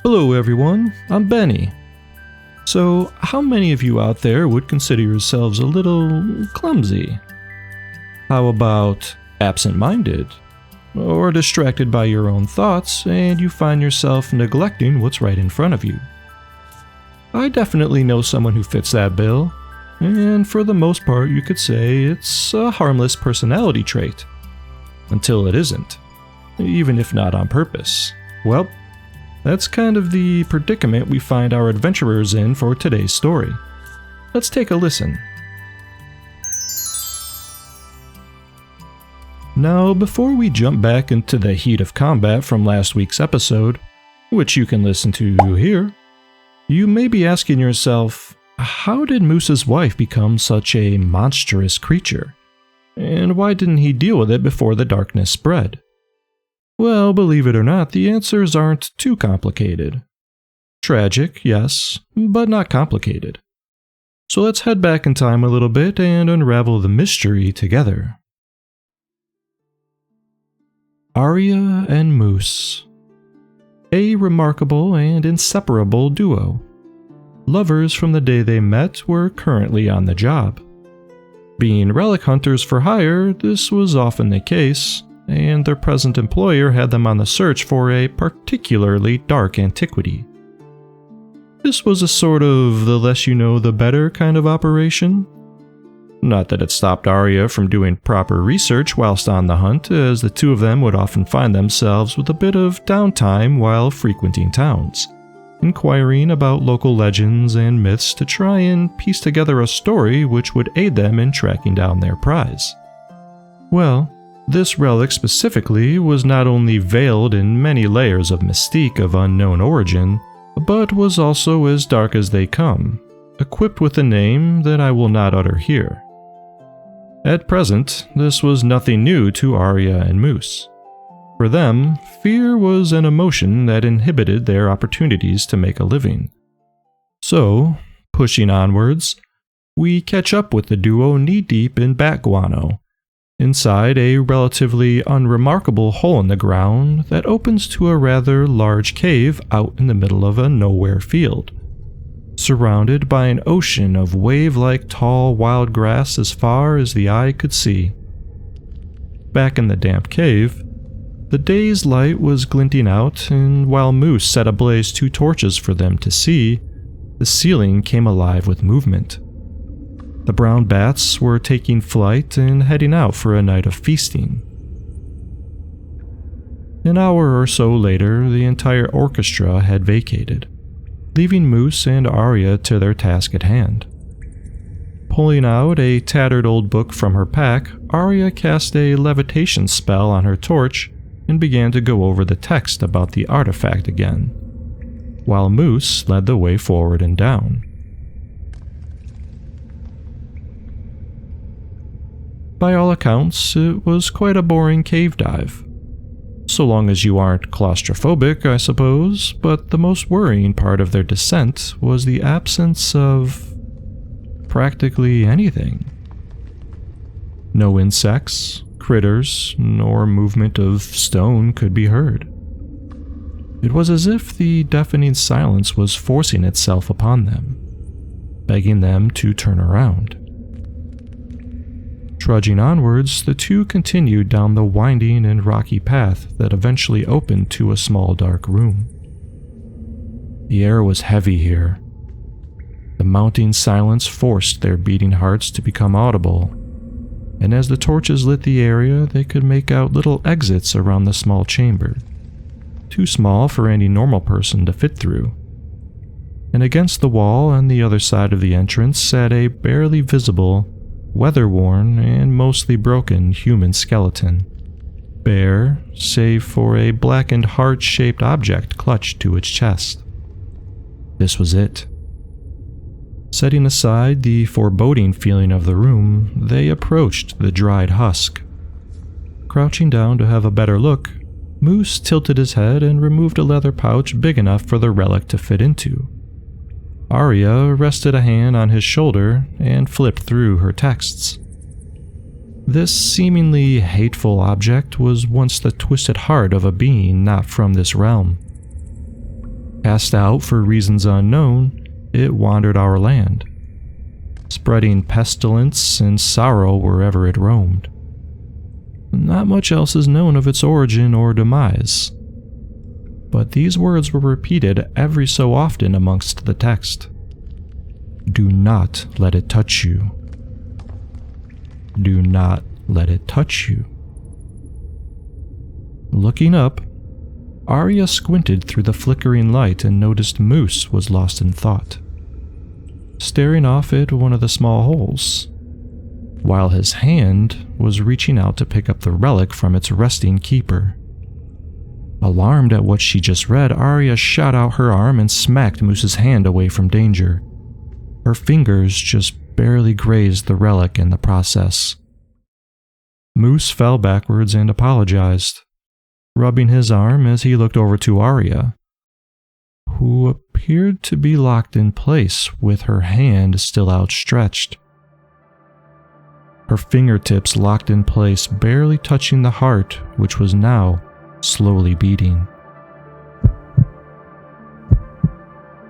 Hello everyone, I'm Benny. So, how many of you out there would consider yourselves a little clumsy? How about absent-minded? Or distracted by your own thoughts and you find yourself neglecting what's right in front of you? I definitely know someone who fits that bill, and for the most part you could say it's a harmless personality trait. Until it isn't, even if not on purpose. Well, that's kind of the predicament we find our adventurers in for today's story. Let's take a listen. Now, before we jump back into the heat of combat from last week's episode, which you can listen to here, you may be asking yourself, how did Moose's wife become such a monstrous creature? And why didn't he deal with it before the darkness spread? Well, believe it or not, the answers aren't too complicated. Tragic, yes, but not complicated. So let's head back in time a little bit and unravel the mystery together. Arya and Moose. A remarkable and inseparable duo. Lovers from the day they met were currently on the job. Being relic hunters for hire, this was often the case, and their present employer had them on the search for a particularly dark antiquity. This was a sort of the less you know the better kind of operation. Not that it stopped Arya from doing proper research whilst on the hunt, as the two of them would often find themselves with a bit of downtime while frequenting towns, inquiring about local legends and myths to try and piece together a story which would aid them in tracking down their prize. Well, this relic specifically was not only veiled in many layers of mystique of unknown origin, but was also as dark as they come, equipped with a name that I will not utter here. At present, this was nothing new to Arya and Moose. For them, fear was an emotion that inhibited their opportunities to make a living. So, pushing onwards, we catch up with the duo knee-deep in bat guano, inside a relatively unremarkable hole in the ground that opens to a rather large cave out in the middle of a nowhere field, surrounded by an ocean of wave-like tall wild grass as far as the eye could see. Back in the damp cave, the day's light was glinting out, and while Moose set ablaze 2 torches for them to see, the ceiling came alive with movement. The brown bats were taking flight and heading out for a night of feasting. An hour or so later, the entire orchestra had vacated, leaving Moose and Arya to their task at hand. Pulling out a tattered old book from her pack, Arya cast a levitation spell on her torch and began to go over the text about the artifact again, while Moose led the way forward and down. By all accounts, it was quite a boring cave dive. So long as you aren't claustrophobic, I suppose, but the most worrying part of their descent was the absence of practically anything. No insects, critters, nor movement of stone could be heard. It was as if the deafening silence was forcing itself upon them, begging them to turn around. Trudging onwards, the two continued down the winding and rocky path that eventually opened to a small dark room. The air was heavy here. The mounting silence forced their beating hearts to become audible, and as the torches lit the area, they could make out little exits around the small chamber, too small for any normal person to fit through. And against the wall on the other side of the entrance sat a barely visible, weather-worn and mostly broken human skeleton, bare save for a blackened heart-shaped object clutched to its chest. This was it. Setting aside the foreboding feeling of the room, they approached the dried husk. Crouching down to have a better look, Moose tilted his head and removed a leather pouch big enough for the relic to fit into. Arya rested a hand on his shoulder and flipped through her texts. This seemingly hateful object was once the twisted heart of a being not from this realm. Cast out for reasons unknown, it wandered our land, spreading pestilence and sorrow wherever it roamed. Not much else is known of its origin or demise, but these words were repeated every so often amongst the text. Do not let it touch you. Do not let it touch you. Looking up, Arya squinted through the flickering light and noticed Moose was lost in thought, staring off at one of the small holes, while his hand was reaching out to pick up the relic from its resting keeper. Alarmed at what she just read, Arya shot out her arm and smacked Moose's hand away from danger. Her fingers just barely grazed the relic in the process. Moose fell backwards and apologized, rubbing his arm as he looked over to Arya, who appeared to be locked in place with her hand still outstretched. Her fingertips locked in place, barely touching the heart, which was now slowly beating.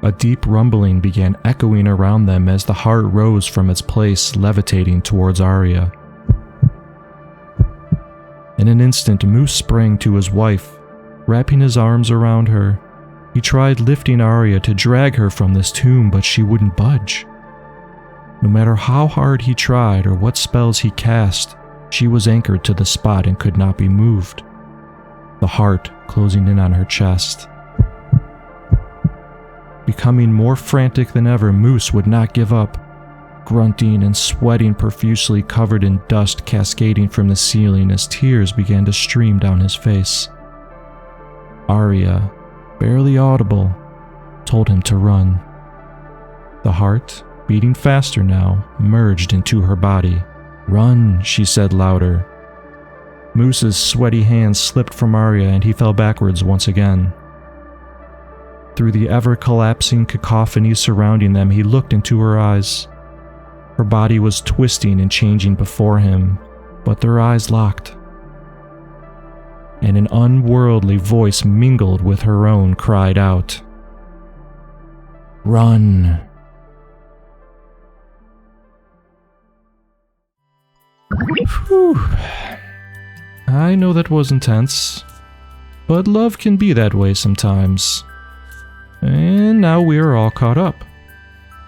A deep rumbling began echoing around them as the heart rose from its place, levitating towards Arya. In an instant, Moose sprang to his wife, wrapping his arms around her. He tried lifting Arya to drag her from this tomb, but she wouldn't budge. No matter how hard he tried or what spells he cast, she was anchored to the spot and could not be moved, the heart closing in on her chest. Becoming more frantic than ever, Moose would not give up, grunting and sweating profusely, covered in dust cascading from the ceiling as tears began to stream down his face. Arya, barely audible, told him to run. The heart, beating faster now, merged into her body. "Run," she said louder. Moose's sweaty hands slipped from Arya and he fell backwards once again. Through the ever-collapsing cacophony surrounding them, he looked into her eyes. Her body was twisting and changing before him, but their eyes locked. And an unworldly voice mingled with her own cried out, "Run!" Whew. I know that was intense, but love can be that way sometimes. And now we are all caught up.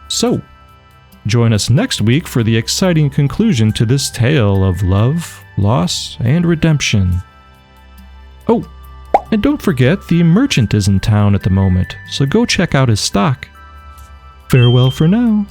So, join us next week for the exciting conclusion to this tale of love, loss, and redemption. Oh, and don't forget the merchant is in town at the moment, so go check out his stock. Farewell for now.